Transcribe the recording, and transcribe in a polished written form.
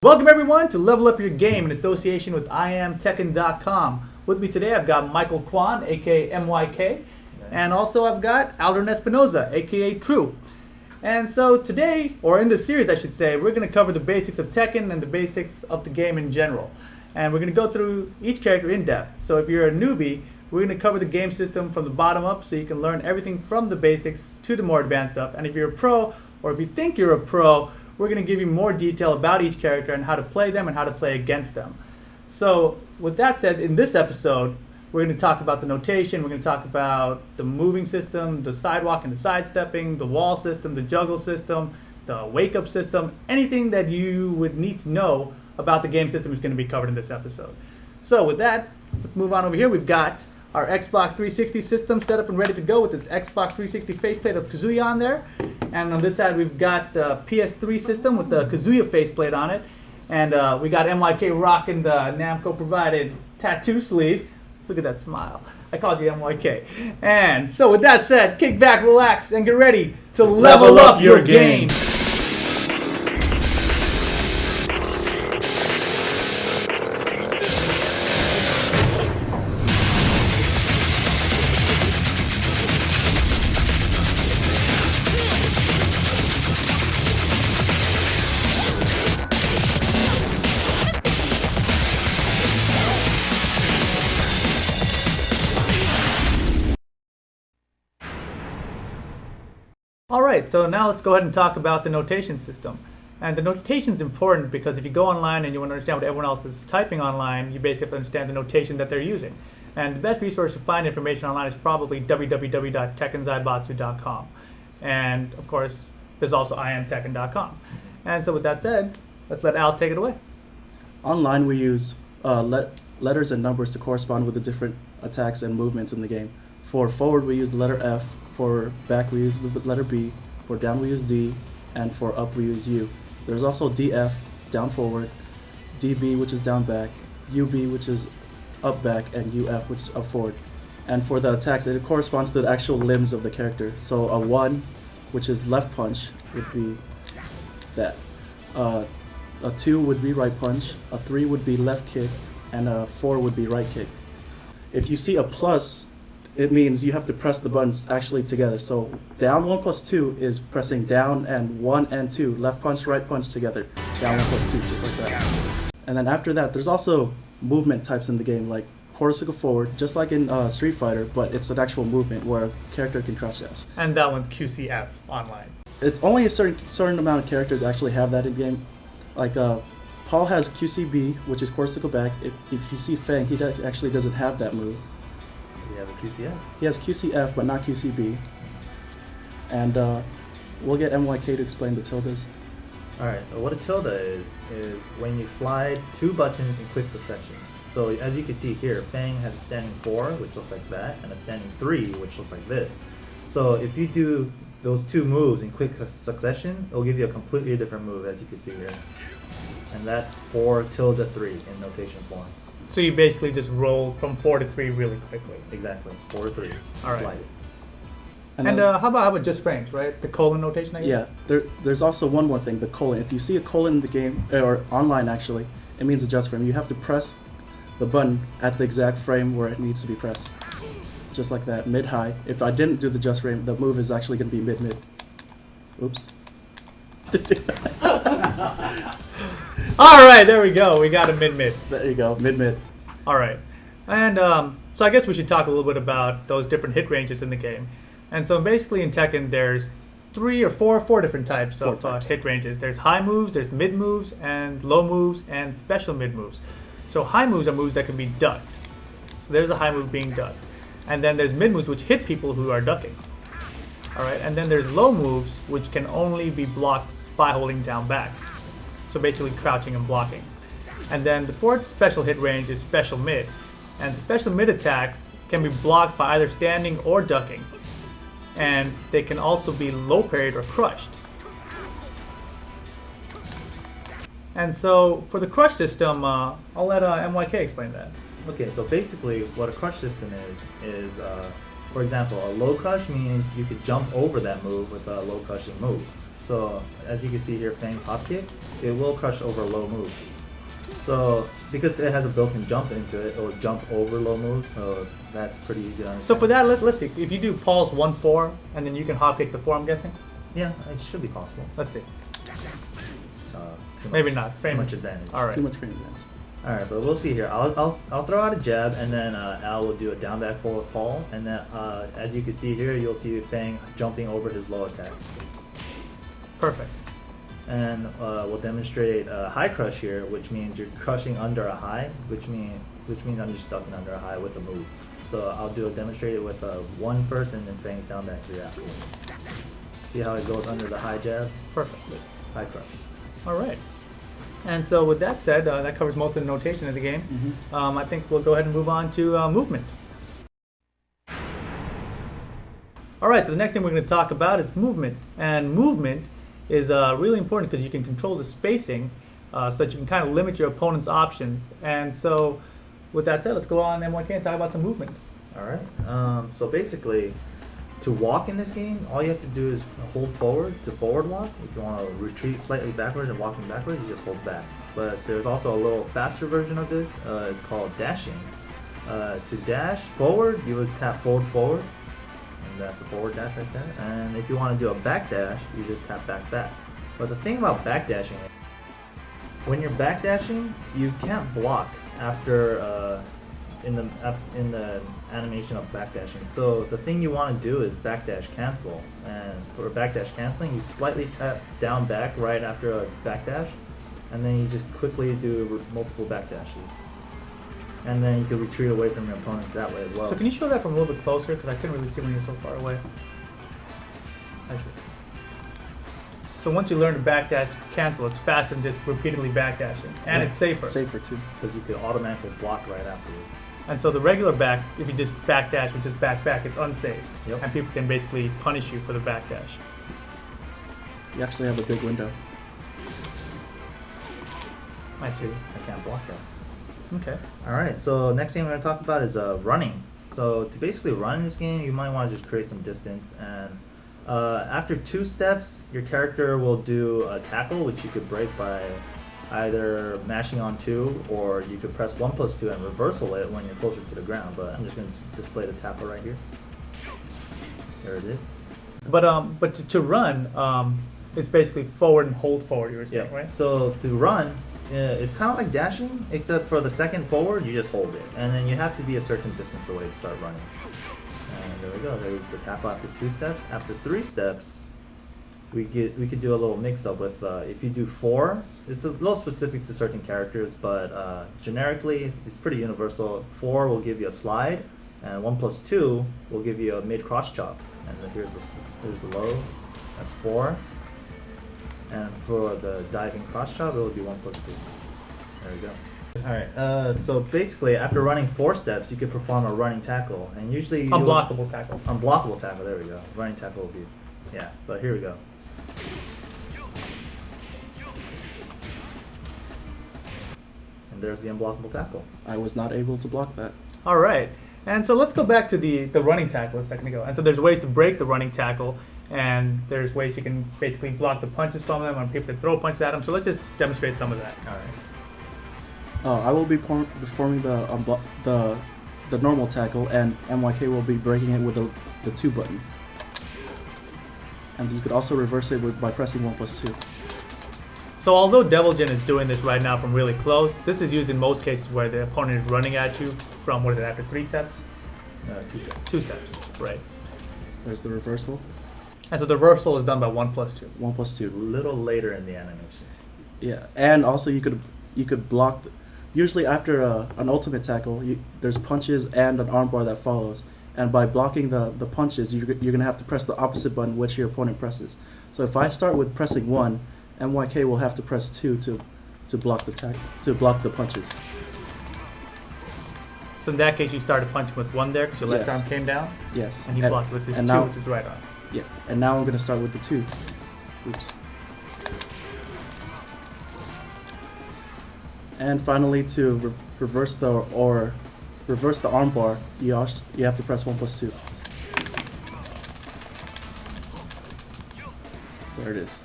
Welcome everyone to Level Up Your Game in association with IamTekken.com. With me today I've got Michael Kwon, aka MYK, and also I've got Aldrin Espinosa, aka True. And so today, or in this series I should say, we're going to cover the basics of Tekken and the basics of the game in general. And we're going to go through each character in depth. So if you're a newbie, we're going to cover the game system from the bottom up so you can learn everything from the basics to the more advanced stuff. And if you're a pro, or if you think you're a pro, we're going to give you more detail about each character and how to play them and how to play against them. So with that said, in this episode, we're going to talk about the notation, we're going to talk about the moving system, the sidewalk and the sidestepping, the wall system, the juggle system, the wake-up system, anything that you would need to know about the game system is going to be covered in this episode. So with that, let's move on over here. We've got our Xbox 360 system set up and ready to go with this Xbox 360 faceplate of Kazuya on there. And on this side, we've got the PS3 system with the Kazuya faceplate on it. And we got MYK rocking the Namco-provided tattoo sleeve. Look at that smile. I called you MYK. And so with that said, kick back, relax, and get ready to level up your game. Alright, so now let's go ahead and talk about the notation system. And the notation is important because if you go online and you want to understand what everyone else is typing online, you basically have to understand the notation that they're using. And the best resource to find information online is probably www.tekkenzaibatsu.com. And of course, there's also IamTekken.com. And so with that said, let's let Al take it away. Online we use letters and numbers to correspond with the different attacks and movements in the game. For forward we use the letter F. For back we use the letter B, for down we use D, and for up we use U. There's also DF, down forward, DB which is down back, UB which is up back, and UF which is up forward. And for the attacks, it corresponds to the actual limbs of the character. So a 1, which is left punch, would be that. A 2 would be right punch, a 3 would be left kick, and a 4 would be right kick. If you see a plus, it means you have to press the buttons actually together. So down 1 plus 2 is pressing down and 1 and 2, left punch, right punch together. Down 1 plus 2, just like that. And then after that, there's also movement types in the game, like quarter circle forward, just like in Street Fighter, but it's an actual movement where a character can crouch dash. And that one's QCF online. It's only a certain amount of characters actually have that in game. Like Paul has QCB, which is quarter circle back. If you see Fang, he actually doesn't have that move. He has a QCF. He has QCF, but not QCB. And we'll get MYK to explain the tildes. Alright, well, what a tilde is when you slide 2 buttons in quick succession. So as you can see here, Fang has a standing 4, which looks like that, and a standing 3, which looks like this. So if you do those 2 moves in quick succession, it'll give you a completely different move, as you can see here. And that's 4 tilde 3 in notation form. So you basically just roll from 4 to 3 really quickly. Exactly, it's 4 to 3. All right. Slide it. And how about just frames, right? The colon notation, I guess? Yeah, there's also one more thing, the colon. If you see a colon in the game, or online actually, it means adjust frame. You have to press the button at the exact frame where it needs to be pressed. Just like that, mid-high. If I didn't do the adjust frame, the move is actually going to be mid-mid. Oops. All right, there we go. We got a mid-mid. There you go, mid-mid. All right. And so I guess we should talk a little bit about those different hit ranges in the game. And so basically in Tekken, there's 3 or 4 different types of hit ranges. There's high moves, there's mid moves, and low moves, and special mid moves. So high moves are moves that can be ducked. So there's a high move being ducked. And then there's mid moves which hit people who are ducking. All right. And then there's low moves which can only be blocked by holding down back. So basically crouching and blocking. And then the 4th special hit range is special mid. And special mid attacks can be blocked by either standing or ducking. And they can also be low parried or crushed. And so for the crush system, I'll let MYK explain that. Okay, so basically what a crush system is for example, a low crush means you could jump over that move with a low crushing move. So as you can see here, Fang's hop kick, it will crush over low moves. So because it has a built-in jump into it, it will jump over low moves. So that's pretty easy to understand. So for that, let's see. If you do pulse 1-4, and then you can hop kick the 4, I'm guessing. Yeah, it should be possible. Let's see. Too much, Maybe not. Too much advantage. All right. Too much frame advantage. All right, but we'll see here. I'll throw out a jab, and then Al will do a down back forward fall, and then as you can see here, you'll see Fang jumping over his low attack. Perfect. And we'll demonstrate a high crush here, which means you're crushing under a high, which means I'm just ducking under a high with the move. So I'll demonstrate it with 1 first, and then Fang's down back 3 afterwards. See how it goes under the high jab? Perfect. High crush. All right. And so with that said, that covers most of the notation of the game. Mm-hmm. I think we'll go ahead and move on to movement. All right, so the next thing we're going to talk about is movement. And movement is really important because you can control the spacing so that you can kind of limit your opponent's options. And so with that said, let's go on MYK and talk about some movement. All right. So basically, to walk in this game, all you have to do is hold forward to forward walk. If you want to retreat slightly backwards and walking backwards, you just hold back. But there's also a little faster version of this. It's called dashing. To dash forward, you would tap forward, forward. And that's a forward dash right there. And if you want to do a back dash, you just tap back, back. But the thing about back dashing, when you're back dashing, you can't block after in the animation of backdashing. So the thing you want to do is backdash cancel, and for backdash canceling, you slightly tap down back right after a backdash, and then you just quickly do multiple backdashes, and then you can retreat away from your opponents that way as well. So can you show that from a little bit closer, because I couldn't really see when you're so far away. I see. So once you learn to backdash cancel, it's faster than just repeatedly backdashing, and it's safer. Safer too. Because you can automatically block right afterwards. And so the regular back, if you just backdash or just back, it's unsafe. Yep. And people can basically punish you for the backdash. You actually have a big window. I see. I can't block that. Okay. Alright, so next thing we're going to talk about is running. So to basically run in this game, you might want to just create some distance, and after 2 steps, your character will do a tackle, which you could break by either mashing on 2, or you could press 1+2 and reversal it when you're closer to the ground. But I'm just going to display the tackle right here. There it is. But to run, it's basically forward and hold forward, you were saying, Yeah. right? So to run, it's kind of like dashing, except for the second forward, you just hold it, and then you have to be a certain distance away to start running. And there we go. There's the tackle after 2 steps. After 3 steps, we could do a little mix-up with if you do 4. It's a little specific to certain characters, but generically it's pretty universal. 4 will give you a slide, and 1+2 will give you a mid cross chop. And here's the low. That's 4. And for the diving cross chop, it will be 1+2. There we go. Alright, so basically, after running 4 steps, you could perform a running tackle, and usually Unblockable tackle. Unblockable tackle. There we go. Running tackle will be, yeah. But here we go. And there's the unblockable tackle. I was not able to block that. All right. And so let's go back to the running tackle a second ago. And so there's ways to break the running tackle, and there's ways you can basically block the punches from them, or people can throw punches at them. So let's just demonstrate some of that. All right. I will be performing the normal tackle, and MYK will be breaking it with the 2 button. And you could also reverse it by pressing 1+2. So although Devil Jin is doing this right now from really close, this is used in most cases where the opponent is running at you from, what is it, after 3 steps? 2 steps. 2 steps, right. There's the reversal. And so the reversal is done by 1+2. 1+2. A little later in the animation. Yeah, and also you could block. Usually after an ultimate tackle, there's punches and an armbar that follows. And by blocking the punches, you're going to have to press the opposite button which your opponent presses. So if I start with pressing 1, MYK will have to press 2 to block the punches. So in that case, you started punching with 1 there because your left Yes. arm came down, Yes. and he blocked with his 2, now, which is right arm. Yeah, and now I'm going to start with the 2. Oops. And finally, to reverse the armbar, you have to press 1+2. There it is.